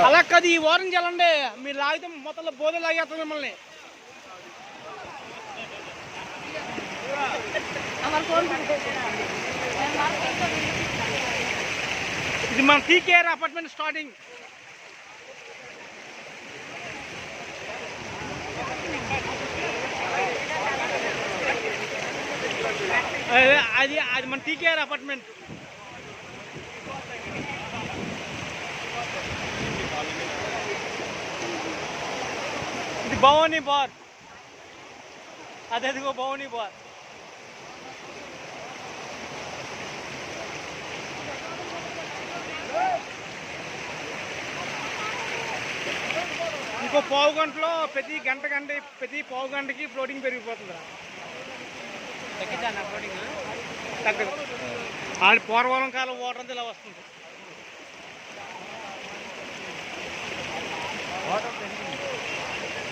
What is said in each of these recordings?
అలా కాదు, ఈ వారం చల్లండి. మీరు లాగితే మొత్తం బోధ లాగేస్తుంది మిమ్మల్ని. ఇది మన టీకేఆర్ అపార్ట్మెంట్ స్టార్టింగ్. అది అది మన టీకేఆర్ అపార్ట్మెంట్. ఇది భవానీ బార్. అదేదిగో భవానీ బార్. ఇంకో పావు గంటలో ప్రతి పావు గంటకి ఫ్లోటింగ్ పెరిగిపోతుంది. తగ్గదు. ఆడి పూర్వకాలం కాలం వాటర్ అంతా ఇలా వస్తుంది.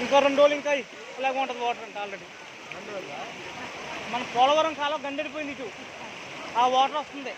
ఇంకో 2 రోజులు ఇంకా ఇలాగ ఉంటుంది వాటర్ అంటే. ఆల్రెడీ మన పోలవరం కాలం గండెడిపోయింది. ఇటు ఆ వాటర్ వస్తుంది.